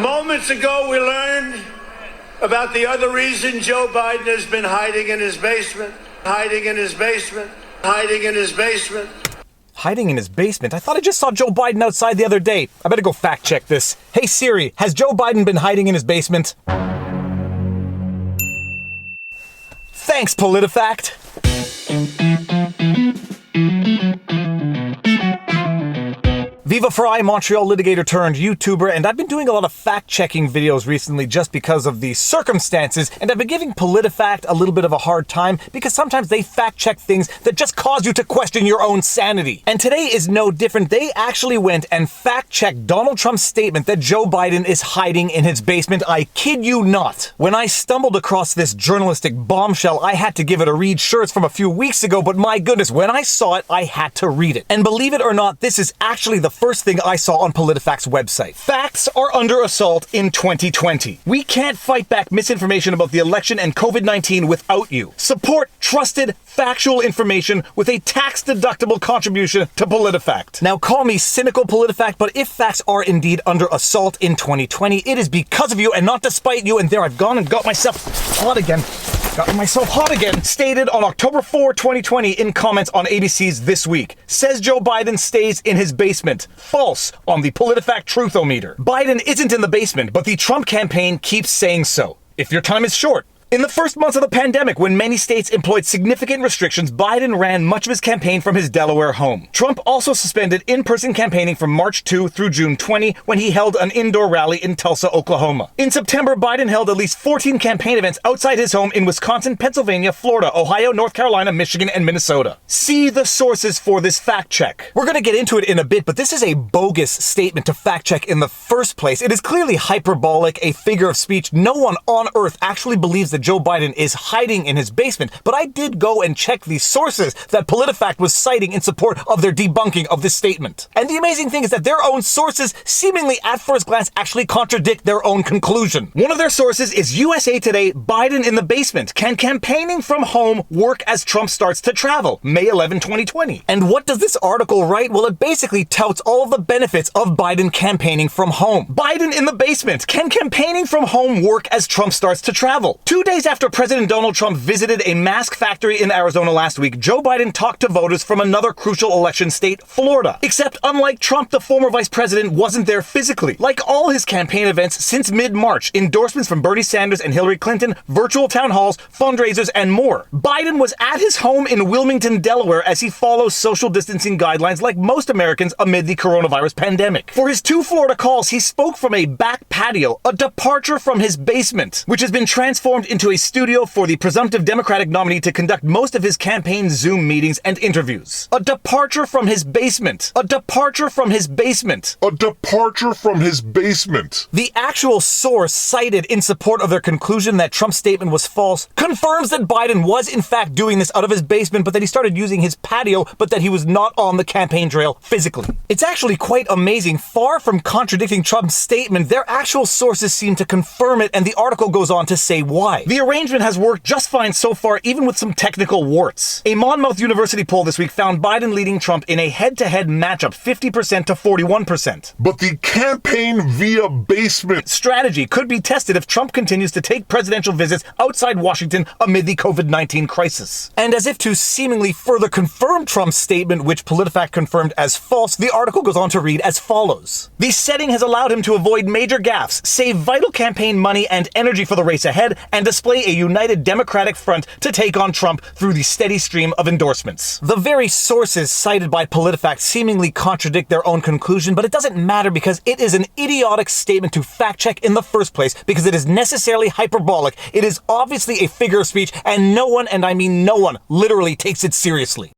Moments ago, we learned about the other reason Joe Biden has been hiding in his basement. Hiding in his basement. Hiding in his basement. Hiding in his basement? I thought I just saw Joe Biden outside the other day. I better go fact check this. Hey Siri, has Joe Biden been hiding in his basement? Thanks, Politifact. Viva Frei, Montreal litigator turned YouTuber, and I've been doing a lot of fact-checking videos recently just because of the circumstances, and I've been giving Politifact a little bit of a hard time because sometimes they fact-check things that just cause you to question your own sanity. And today is no different. They actually went and fact-checked Donald Trump's statement that Joe Biden is hiding in his basement. I kid you not. When I stumbled across this journalistic bombshell, I had to give it a read. Sure, it's from a few weeks ago, but my goodness, when I saw it, I had to read it. And believe it or not, this is actually the first thing I saw on Politifact's website. Facts are under assault in 2020. We can't fight back misinformation about the election and COVID-19 without you. Support trusted, factual information with a tax-deductible contribution to Politifact. Now, call me cynical, Politifact, but if facts are indeed under assault in 2020, it is because of you and not despite you. And there I've gone and got myself hot again. Stated on October 4, 2020 in comments on ABC's This Week. Says Joe Biden stays in his basement. False on the Politifact Truthometer. Biden isn't in the basement, but the Trump campaign keeps saying so. If your time is short. In the first months of the pandemic, when many states employed significant restrictions, Biden ran much of his campaign from his Delaware home. Trump also suspended in-person campaigning from March 2 through June 20, when he held an indoor rally in Tulsa, Oklahoma. In September, Biden held at least 14 campaign events outside his home in Wisconsin, Pennsylvania, Florida, Ohio, North Carolina, Michigan, and Minnesota. See the sources for this fact check. We're going to get into it in a bit, but this is a bogus statement to fact check in the first place. It is clearly hyperbolic, a figure of speech. No one on earth actually believes that Joe Biden is hiding in his basement, but I did go and check the sources that Politifact was citing in support of their debunking of this statement. And the amazing thing is that their own sources seemingly at first glance actually contradict their own conclusion. One of their sources is USA Today, Biden in the basement. Can campaigning from home work as Trump starts to travel? May 11, 2020. And what does this article write? Well, it basically touts all of the benefits of Biden campaigning from home. Biden in the basement. Can campaigning from home work as Trump starts to travel? 2 days after President Donald Trump visited a mask factory in Arizona last week, Joe Biden talked to voters from another crucial election state, Florida. Except unlike Trump, the former vice president wasn't there physically. Like all his campaign events since mid-March, endorsements from Bernie Sanders and Hillary Clinton, virtual town halls, fundraisers, and more. Biden was at his home in Wilmington, Delaware, as he follows social distancing guidelines like most Americans amid the coronavirus pandemic. For his 2 Florida calls, he spoke from a back patio, a departure from his basement, which has been transformed into a studio for the presumptive Democratic nominee to conduct most of his campaign Zoom meetings and interviews. A departure from his basement. A departure from his basement. A departure from his basement. The actual source cited in support of their conclusion that Trump's statement was false confirms that Biden was in fact doing this out of his basement, but that he started using his patio, but that he was not on the campaign trail physically. It's actually quite amazing. Far from contradicting Trump's statement, their actual sources seem to confirm it, and the article goes on to say why. The arrangement has worked just fine so far, even with some technical warts. A Monmouth University poll this week found Biden leading Trump in a head-to-head matchup, 50% to 41%. But the campaign via basement strategy could be tested if Trump continues to take presidential visits outside Washington amid the COVID-19 crisis. And as if to seemingly further confirm Trump's statement, which Politifact confirmed as false, the article goes on to read as follows. The setting has allowed him to avoid major gaffes, save vital campaign money and energy for the race ahead, and display a united Democratic front to take on Trump through the steady stream of endorsements. The very sources cited by Politifact seemingly contradict their own conclusion, but it doesn't matter because it is an idiotic statement to fact check in the first place because it is necessarily hyperbolic. It is obviously a figure of speech, and no one, and I mean no one, literally takes it seriously.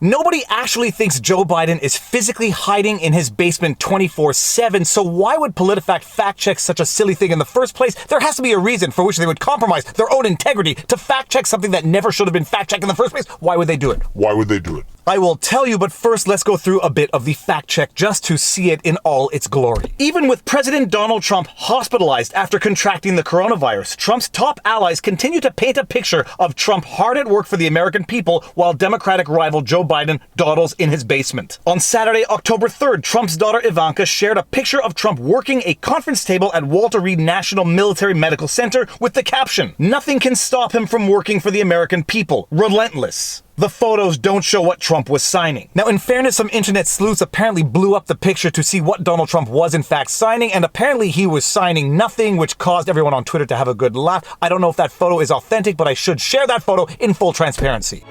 Nobody actually thinks Joe Biden is physically hiding in his basement 24/7, so why would Politifact fact-check such a silly thing in the first place? There has to be a reason for which they would compromise their own integrity to fact-check something that never should have been fact-checked in the first place. Why would they do it? Why would they do it? I will tell you, but first let's go through a bit of the fact check just to see it in all its glory. Even with President Donald Trump hospitalized after contracting the coronavirus, Trump's top allies continue to paint a picture of Trump hard at work for the American people while Democratic rival Joe Biden dawdles in his basement. On Saturday, October 3rd, Trump's daughter Ivanka shared a picture of Trump working a conference table at Walter Reed National Military Medical Center with the caption, "Nothing can stop him from working for the American people. Relentless." The photos don't show what Trump was signing. Now, in fairness, some internet sleuths apparently blew up the picture to see what Donald Trump was in fact signing, and apparently he was signing nothing, which caused everyone on Twitter to have a good laugh. I don't know if that photo is authentic, but I should share that photo in full transparency.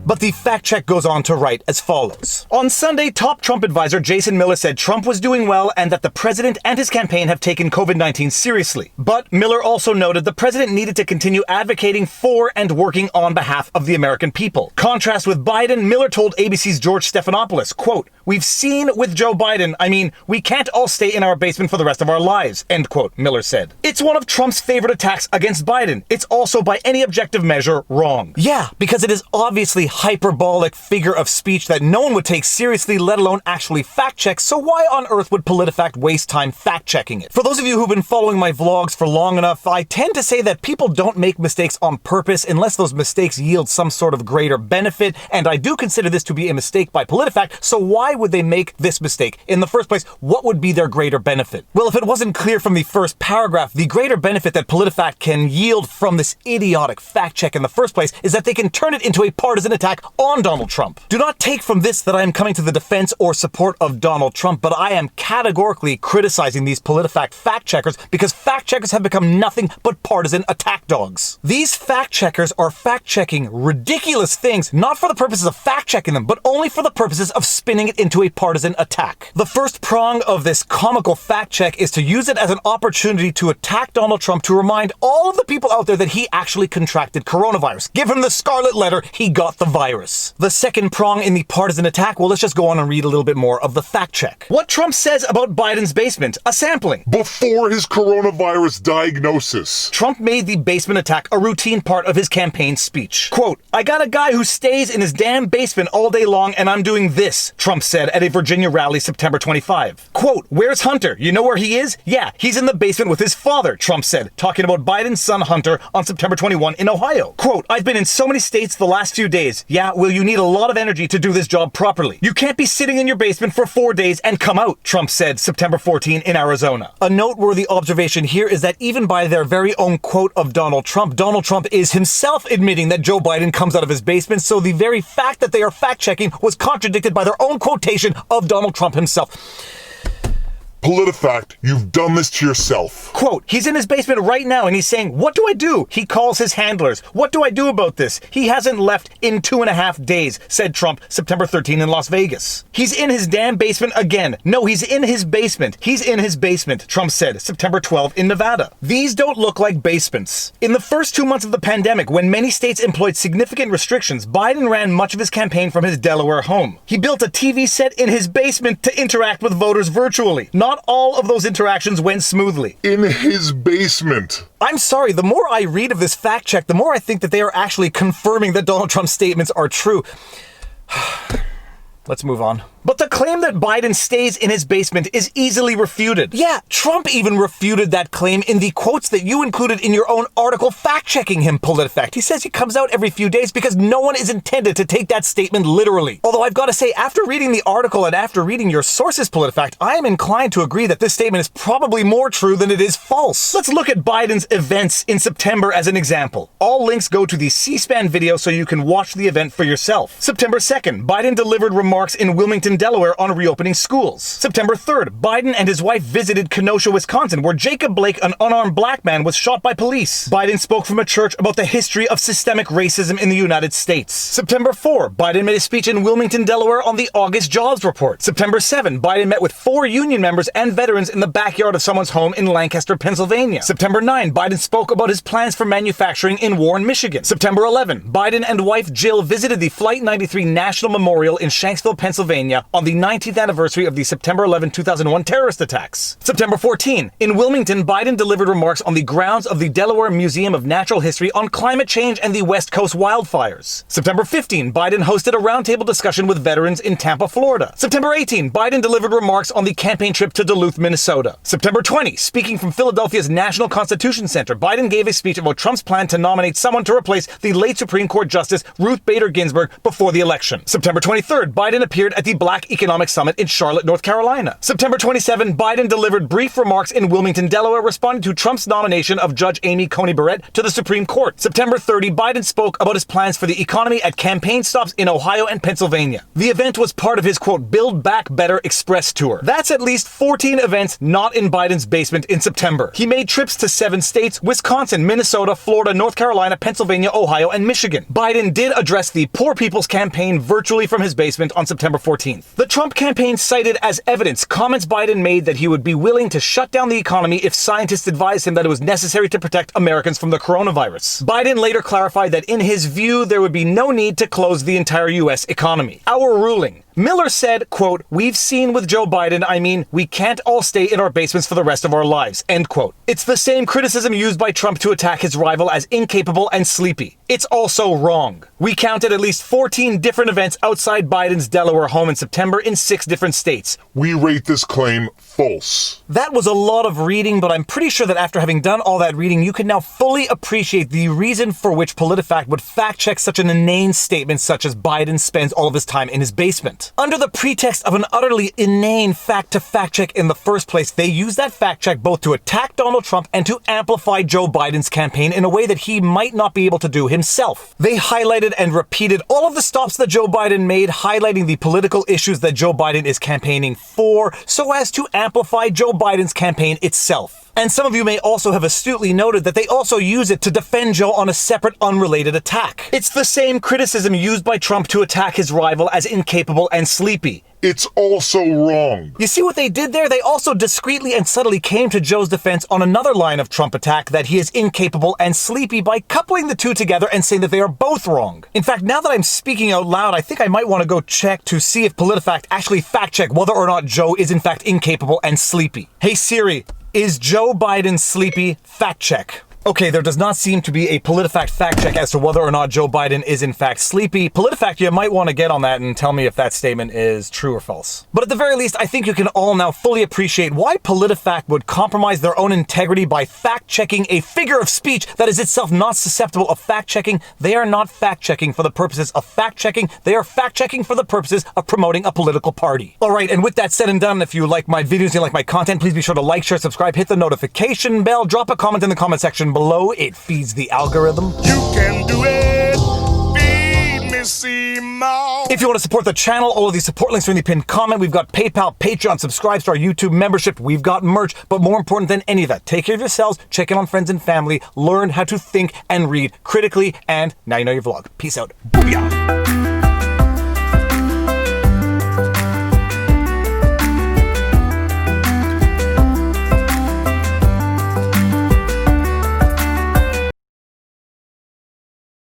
But the fact check goes on to write as follows. On Sunday, top Trump advisor Jason Miller said Trump was doing well and that the president and his campaign have taken COVID-19 seriously. But Miller also noted the president needed to continue advocating for and working on behalf of the American people. Contrast with Biden, Miller told ABC's George Stephanopoulos, quote, "We've seen with Joe Biden, we can't all stay in our basement for the rest of our lives," end quote, Miller said. It's one of Trump's favorite attacks against Biden. It's also by any objective measure wrong. Yeah, because it is obviously hyperbolic figure of speech that no one would take seriously, let alone actually fact check, so why on earth would Politifact waste time fact checking it? For those of you who've been following my vlogs for long enough, I tend to say that people don't make mistakes on purpose unless those mistakes yield some sort of greater benefit, and I do consider this to be a mistake by Politifact, so why would they make this mistake in the first place? What would be their greater benefit? Well, if it wasn't clear from the first paragraph, the greater benefit that Politifact can yield from this idiotic fact check in the first place is that they can turn it into a partisan attack on Donald Trump. Do not take from this that I am coming to the defense or support of Donald Trump, but I am categorically criticizing these Politifact fact checkers because fact checkers have become nothing but partisan attack dogs. These fact checkers are fact checking ridiculous things, not for the purposes of fact checking them, but only for the purposes of spinning it into a partisan attack. The first prong of this comical fact check is to use it as an opportunity to attack Donald Trump, to remind all of the people out there that he actually contracted coronavirus. Give him the scarlet letter, he got the virus. The second prong in the partisan attack, well, let's just go on and read a little bit more of the fact check. What Trump says about Biden's basement, a sampling. Before his coronavirus diagnosis, Trump made the basement attack a routine part of his campaign speech. Quote, "I got a guy who stays in his damn basement all day long and I'm doing this," Trump said at a Virginia rally September 25. Quote, "Where's Hunter? You know where he is? Yeah, he's in the basement with his father," Trump said, talking about Biden's son Hunter on September 21 in Ohio. Quote, "I've been in so many states the last few days. Yeah, well, you need a lot of energy to do this job properly. You can't be sitting in your basement for 4 days and come out," Trump said September 14 in Arizona. A noteworthy observation here is that even by their very own quote of Donald Trump is himself admitting that Joe Biden comes out of his basement, so the very fact that they are fact-checking was contradicted by their own quotation of Donald Trump himself. Politifact, you've done this to yourself. Quote, "He's in his basement right now and he's saying, 'What do I do?' He calls his handlers. 'What do I do about this?' He hasn't left in 2.5 days, said Trump September 13 in Las Vegas. He's in his damn basement again. No, he's in his basement. He's in his basement, Trump said September 12 in Nevada. These don't look like basements. In the first 2 months of the pandemic, when many states employed significant restrictions, Biden ran much of his campaign from his Delaware home. He built a TV set in his basement to interact with voters virtually. Not all of those interactions went smoothly. In his basement. I'm sorry, the more I read of this fact check, the more I think that they are actually confirming that Donald Trump's statements are true. Let's move on. But the claim that Biden stays in his basement is easily refuted. Yeah, Trump even refuted that claim in the quotes that you included in your own article fact-checking him, Politifact. He says he comes out every few days because no one is intended to take that statement literally. Although I've got to say, after reading the article and after reading your sources, Politifact, I am inclined to agree that this statement is probably more true than it is false. Let's look at Biden's events in September as an example. All links go to the C-SPAN video so you can watch the event for yourself. September 2nd, Biden delivered remarks in Wilmington, Wilmington, Delaware on reopening schools. September 3rd, Biden and his wife visited Kenosha, Wisconsin, where Jacob Blake, an unarmed black man, was shot by police. Biden spoke from a church about the history of systemic racism in the United States. September 4, Biden made a speech in Wilmington, Delaware on the August jobs report. September 7, Biden met with 4 union members and veterans in the backyard of someone's home in Lancaster, Pennsylvania. September 9, Biden spoke about his plans for manufacturing in Warren, Michigan. September 11, Biden and wife Jill visited the Flight 93 National Memorial in Shanksville, Pennsylvania on the 19th anniversary of the September 11, 2001 terrorist attacks. September 14, in Wilmington, Biden delivered remarks on the grounds of the Delaware Museum of Natural History on climate change and the West Coast wildfires. September 15, Biden hosted a roundtable discussion with veterans in Tampa, Florida. September 18, Biden delivered remarks on the campaign trip to Duluth, Minnesota. September 20, speaking from Philadelphia's National Constitution Center, Biden gave a speech about Trump's plan to nominate someone to replace the late Supreme Court Justice Ruth Bader Ginsburg before the election. September 23rd, Biden appeared at the Black Economic Summit in Charlotte, North Carolina. September 27, Biden delivered brief remarks in Wilmington, Delaware, responding to Trump's nomination of Judge Amy Coney Barrett to the Supreme Court. September 30, Biden spoke about his plans for the economy at campaign stops in Ohio and Pennsylvania. The event was part of his, quote, Build Back Better Express tour. That's at least 14 events not in Biden's basement in September. He made trips to 7 states, Wisconsin, Minnesota, Florida, North Carolina, Pennsylvania, Ohio, and Michigan. Biden did address the Poor People's Campaign virtually from his basement on September 14th. The Trump campaign cited as evidence comments Biden made that he would be willing to shut down the economy if scientists advised him that it was necessary to protect Americans from the coronavirus. Biden later clarified that in his view, there would be no need to close the entire U.S. economy. Our ruling. Miller said, quote, we've seen with Joe Biden, I mean, we can't all stay in our basements for the rest of our lives, end quote. It's the same criticism used by Trump to attack his rival as incapable and sleepy. It's also wrong. We counted at least 14 different events outside Biden's Delaware home in September in 6 different states. We rate this claim false. That was a lot of reading, but I'm pretty sure that after having done all that reading, you can now fully appreciate the reason for which Politifact would fact-check such an inane statement such as Biden spends all of his time in his basement. Under the pretext of an utterly inane fact to fact-check in the first place, they use that fact-check both to attack Donald Trump and to amplify Joe Biden's campaign in a way that he might not be able to do himself. They highlighted and repeated all of the stops that Joe Biden made, highlighting the political issues that Joe Biden is campaigning for, so as to amplify Joe Biden's campaign itself. And some of you may also have astutely noted that they also use it to defend Joe on a separate, unrelated attack. It's the same criticism used by Trump to attack his rival as incapable and sleepy. It's also wrong. You see what they did there? They also discreetly and subtly came to Joe's defense on another line of Trump attack, that he is incapable and sleepy, by coupling the two together and saying that they are both wrong. In fact, now that I'm speaking out loud, I think I might want to go check to see if Politifact actually fact-check whether or not Joe is in fact incapable and sleepy. Hey Siri, is Joe Biden sleepy? Fact check. Okay, there does not seem to be a Politifact fact check as to whether or not Joe Biden is in fact sleepy. Politifact, you might want to get on that and tell me if that statement is true or false. But at the very least, I think you can all now fully appreciate why Politifact would compromise their own integrity by fact-checking a figure of speech that is itself not susceptible of fact-checking. They are not fact-checking for the purposes of fact-checking. They are fact-checking for the purposes of promoting a political party. All right, and with that said and done, if you like my videos, you like my content, please be sure to like, share, subscribe, hit the notification bell, drop a comment in the comment section below. It feeds the algorithm. You can do it. Feed me, Seymour. If you want to support the channel, all of these support links are in the pinned comment. We've got PayPal, Patreon, subscribe to our YouTube membership. We've got merch, but more important than any of that, take care of yourselves, check in on friends and family, learn how to think and read critically, and now you know your vlog. Peace out. Booyah!